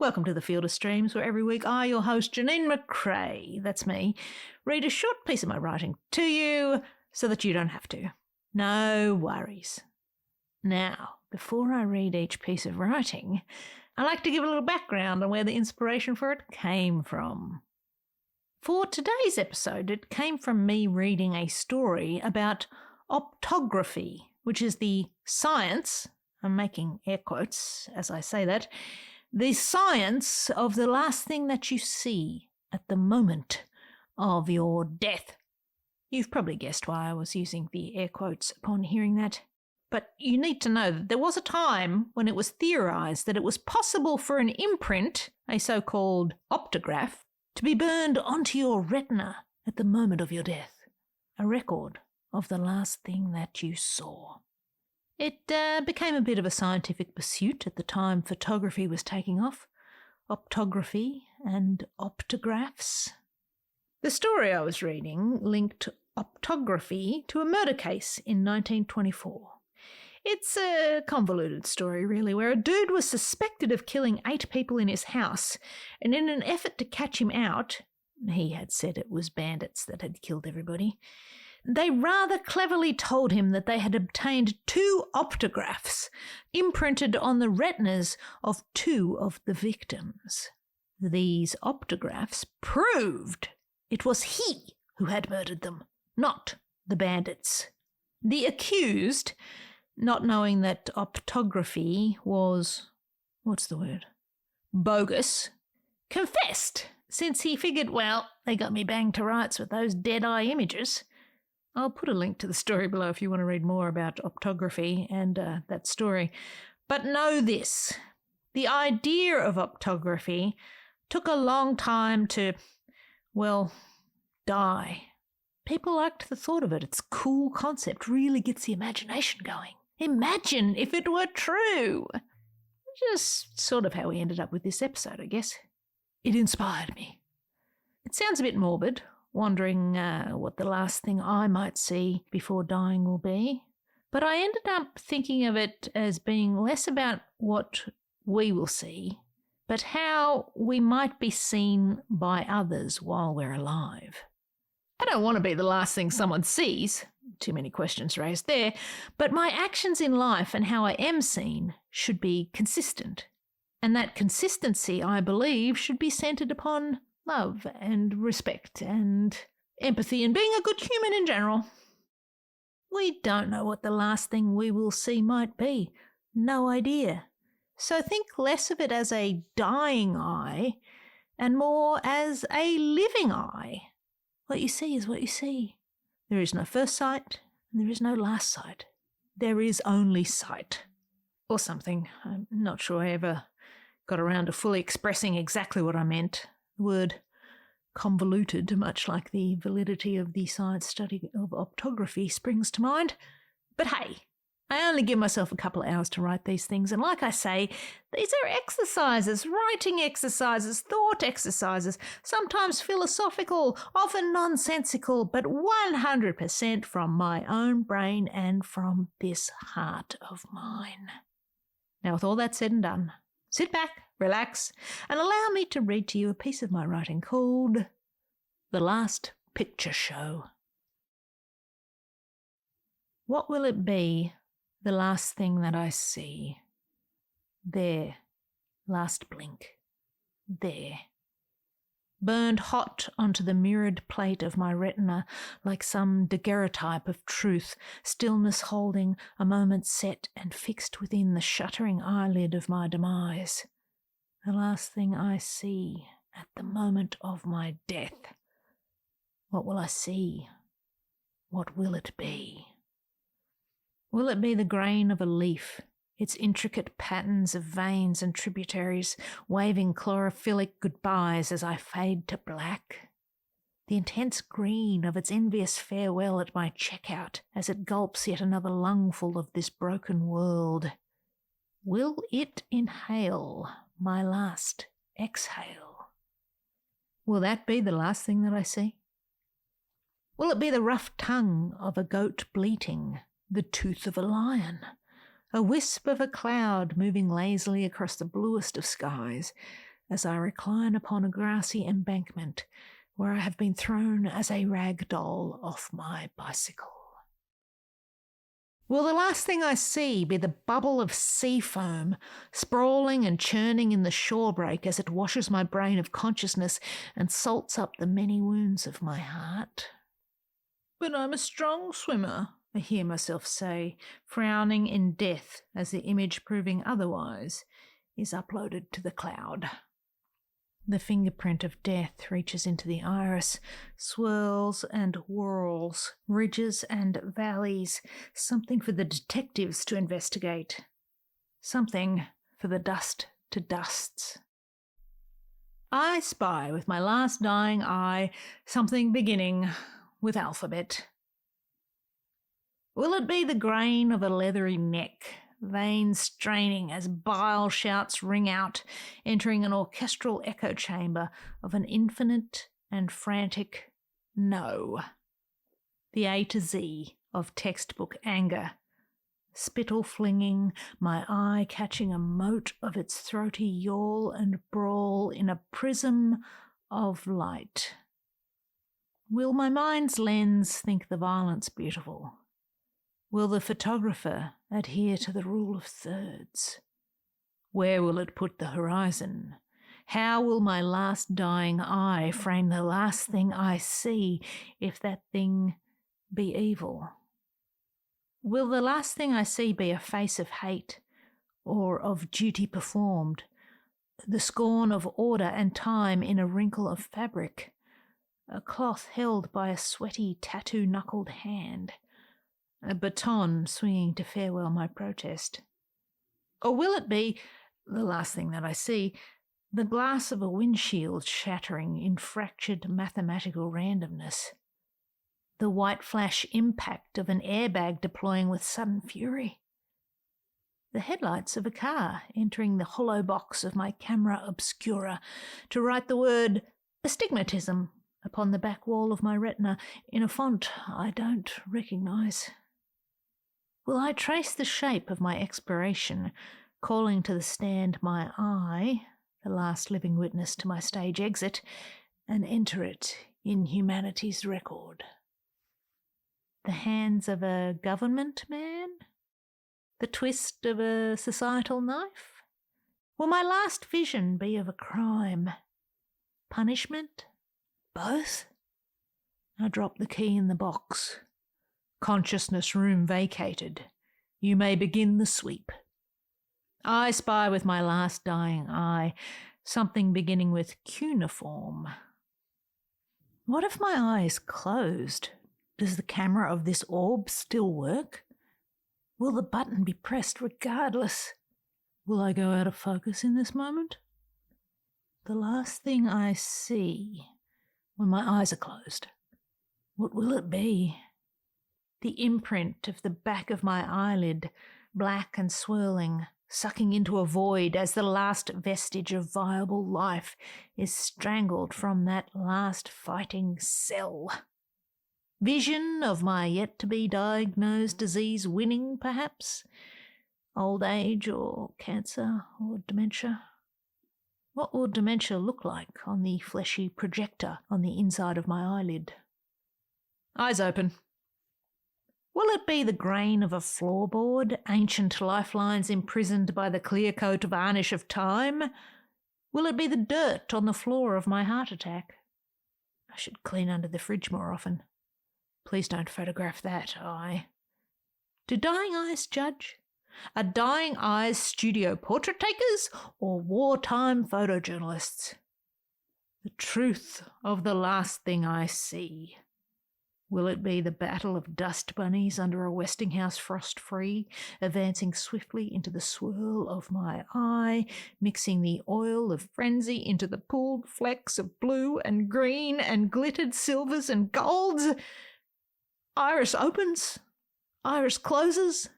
Welcome to the Field of Streams, where every week I, your host, Janeen McCrae, that's me, read a short piece of my writing to you so that you don't have to. No worries. Now, before I read each piece of writing, I like to give a little background on where the inspiration for it came from. For today's episode, it came from me reading a story about optography, which is the science, I'm making air quotes as I say that, the science of the last thing that you see at the moment of your death. You've probably guessed why I was using the air quotes upon hearing that. But you need to know that there was a time when it was theorized that it was possible for an imprint, a so-called optograph, to be burned onto your retina at the moment of your death, a record of the last thing that you saw. It became a bit of a scientific pursuit at the time photography was taking off, optography and optographs. The story I was reading linked optography to a murder case in 1924. It's a convoluted story, really, where a dude was suspected of killing 8 people in his house, and in an effort to catch him out, he had said it was bandits that had killed everybody, they rather cleverly told him that they had obtained 2 optographs imprinted on the retinas of 2 of the victims. These optographs proved it was he who had murdered them, not the bandits. The accused, not knowing that optography was, bogus, confessed, since he figured, well, they got me banged to rights with those dead-eye images. I'll put a link to the story below if you want to read more about optography and that story. But know this, the idea of optography took a long time to, die. People liked the thought of it. It's a cool concept, really gets the imagination going. Imagine if it were true. Just sort of how we ended up with this episode, I guess. It inspired me. It sounds a bit morbid, wondering what the last thing I might see before dying will be. But I ended up thinking of it as being less about what we will see, but how we might be seen by others while we're alive. I don't want to be the last thing someone sees, too many questions raised there, but my actions in life and how I am seen should be consistent. And that consistency, I believe, should be centred upon love and respect and empathy and being a good human in general. We don't know what the last thing we will see might be. No idea. So think less of it as a dying eye and more as a living eye. What you see is what you see. There is no first sight and there is no last sight. There is only sight. Or something. I'm not sure I ever got around to fully expressing exactly what I meant. The word convoluted, much like the validity of the science study of optography, springs to mind. But hey, I only give myself a couple of hours to write these things, and like I say, these are exercises, writing exercises, thought exercises, sometimes philosophical, often nonsensical, but 100% from my own brain and from this heart of mine. Now, with all that said and done, sit back, relax, and allow me to read to you a piece of my writing called The Last Picture Show. What will it be, the last thing that I see? There, last blink. There. Burned hot onto the mirrored plate of my retina like some daguerreotype of truth, stillness holding, a moment set and fixed within the shuttering eyelid of my demise. The last thing I see at the moment of my death. What will I see? What will it be? Will it be the grain of a leaf, its intricate patterns of veins and tributaries waving chlorophyllic goodbyes as I fade to black? The intense green of its envious farewell at my checkout as it gulps yet another lungful of this broken world? Will it inhale my last exhale? Will that be the last thing that I see? Will it be the rough tongue of a goat bleating, the tooth of a lion, a wisp of a cloud moving lazily across the bluest of skies, as I recline upon a grassy embankment where I have been thrown as a rag doll off my bicycle? Will the last thing I see be the bubble of sea foam sprawling and churning in the shore break as it washes my brain of consciousness and salts up the many wounds of my heart? But I'm a strong swimmer, I hear myself say, frowning in death as the image proving otherwise is uploaded to the cloud. The fingerprint of death reaches into the iris, swirls and whirls, ridges and valleys, something for the detectives to investigate, something for the dust to dusts. I spy with my last dying eye something beginning with alphabet. Will it be the grain of a leathery neck, veins straining as bile shouts ring out, entering an orchestral echo chamber of an infinite and frantic no? The A to Z of textbook anger, spittle flinging, my eye catching a mote of its throaty yawl and brawl in a prism of light. Will my mind's lens think the violence beautiful? Will the photographer adhere to the rule of thirds? Where will it put the horizon? How will my last dying eye frame the last thing I see, if that thing be evil? Will the last thing I see be a face of hate or of duty performed, the scorn of order and time in a wrinkle of fabric, a cloth held by a sweaty tattoo-knuckled hand, a baton swinging to farewell my protest? Or will it be, the last thing that I see, the glass of a windshield shattering in fractured mathematical randomness, the white flash impact of an airbag deploying with sudden fury, the headlights of a car entering the hollow box of my camera obscura to write the word astigmatism upon the back wall of my retina in a font I don't recognise? Will I trace the shape of my expiration, calling to the stand my eye, the last living witness to my stage exit, and enter it in humanity's record? The hands of a government man? The twist of a societal knife? Will my last vision be of a crime? Punishment? Both? I drop the key in the box. Consciousness room vacated. You may begin the sweep. I spy with my last dying eye something beginning with cuneiform. What if my eye is closed? Does the camera of this orb still work? Will the button be pressed regardless? Will I go out of focus in this moment? The last thing I see when my eyes are closed, what will it be? The imprint of the back of my eyelid, black and swirling, sucking into a void as the last vestige of viable life is strangled from that last fighting cell. Vision of my yet-to-be-diagnosed disease winning, perhaps? Old age or cancer or dementia? What will dementia look like on the fleshy projector on the inside of my eyelid? Eyes open. Will it be the grain of a floorboard, ancient lifelines imprisoned by the clear-coat varnish of time? Will it be the dirt on the floor of my heart attack? I should clean under the fridge more often. Please don't photograph that eye. Do dying eyes judge? Are dying eyes studio portrait takers or wartime photojournalists? The truth of the last thing I see. Will it be the battle of dust bunnies under a Westinghouse frost-free, advancing swiftly into the swirl of my eye, mixing the oil of frenzy into the pooled flecks of blue and green and glittered silvers and golds? Iris opens, iris closes,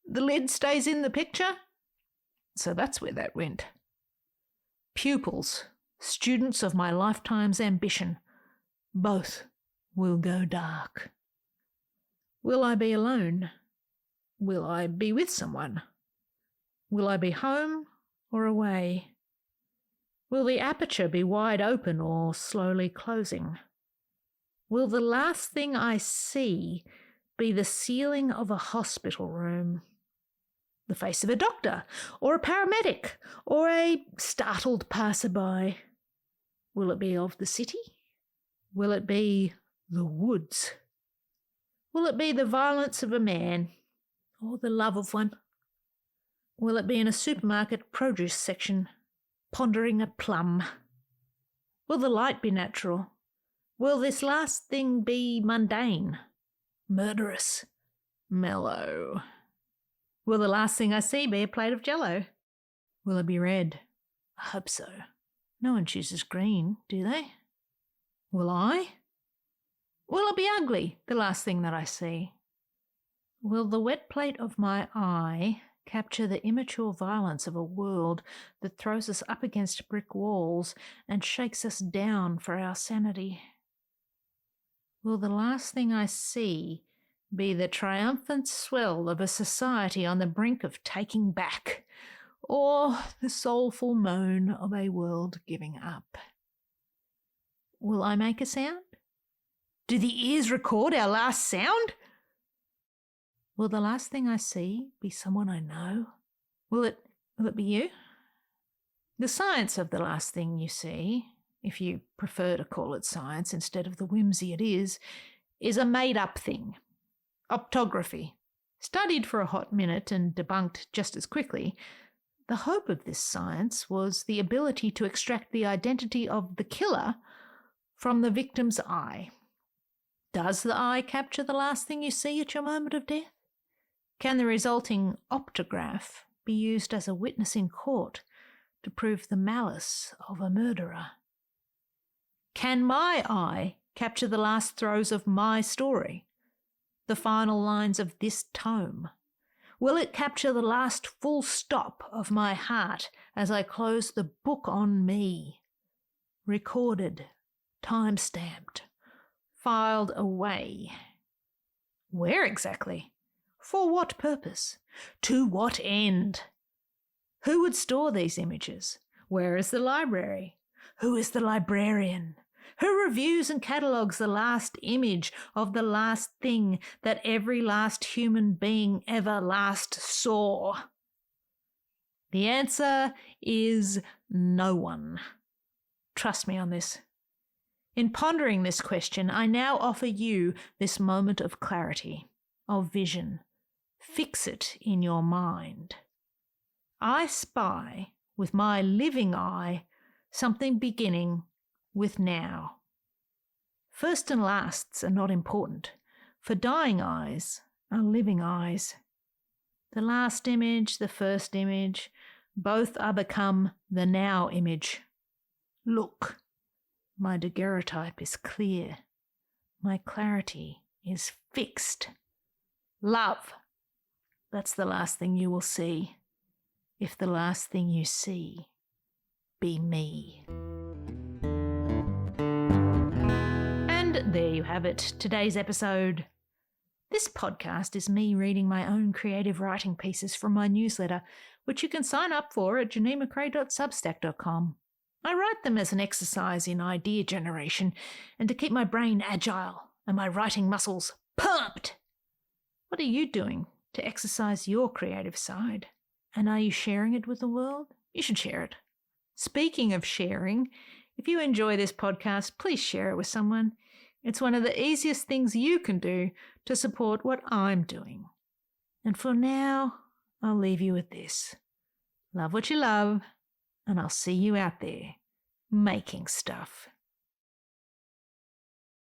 the lid stays in the picture. So that's where that went. Pupils, students of my lifetime's ambition, both will go dark. Will I be alone? Will I be with someone? Will I be home or away? Will the aperture be wide open or slowly closing? Will the last thing I see be the ceiling of a hospital room? The face of a doctor, or a paramedic, or a startled passerby? Will it be of the city? Will it be the woods? Will it be the violence of a man, or the love of one? Will it be in a supermarket produce section, pondering a plum? Will the light be natural? Will this last thing be mundane, murderous, mellow? Will the last thing I see be a plate of jello? Will it be red? I hope so. No one chooses green, do they? Will I? Will it be ugly, the last thing that I see? Will the wet plate of my eye capture the immature violence of a world that throws us up against brick walls and shakes us down for our sanity? Will the last thing I see be the triumphant swell of a society on the brink of taking back, or the soulful moan of a world giving up? Will I make a sound? Do the ears record our last sound? Will the last thing I see be someone I know? Will it be you? The science of the last thing you see, if you prefer to call it science instead of the whimsy it is a made-up thing. Optography. Studied for a hot minute and debunked just as quickly, the hope of this science was the ability to extract the identity of the killer from the victim's eye. Does the eye capture the last thing you see at your moment of death? Can the resulting optograph be used as a witness in court to prove the malice of a murderer? Can my eye capture the last throes of my story, the final lines of this tome? Will it capture the last full stop of my heart as I close the book on me? Recorded, time-stamped, filed away. Where exactly? For what purpose? To what end? Who would store these images? Where is the library? Who is the librarian? Who reviews and catalogues the last image of the last thing that every last human being ever last saw? The answer is no one. Trust me on this. In pondering this question, I now offer you this moment of clarity, of vision. Fix it in your mind. I spy, with my living eye, something beginning with now. First and lasts are not important, for dying eyes are living eyes. The last image, the first image, both are become the now image. Look, my daguerreotype is clear. My clarity is fixed. Love. That's the last thing you will see, if the last thing you see be me. And there you have it, today's episode. This podcast is me reading my own creative writing pieces from my newsletter, which you can sign up for at janeenmccrae.substack.com. I write them as an exercise in idea generation and to keep my brain agile and my writing muscles pumped. What are you doing to exercise your creative side? And are you sharing it with the world? You should share it. Speaking of sharing, if you enjoy this podcast, please share it with someone. It's one of the easiest things you can do to support what I'm doing. And for now, I'll leave you with this. Love what you love, and I'll see you out there making stuff.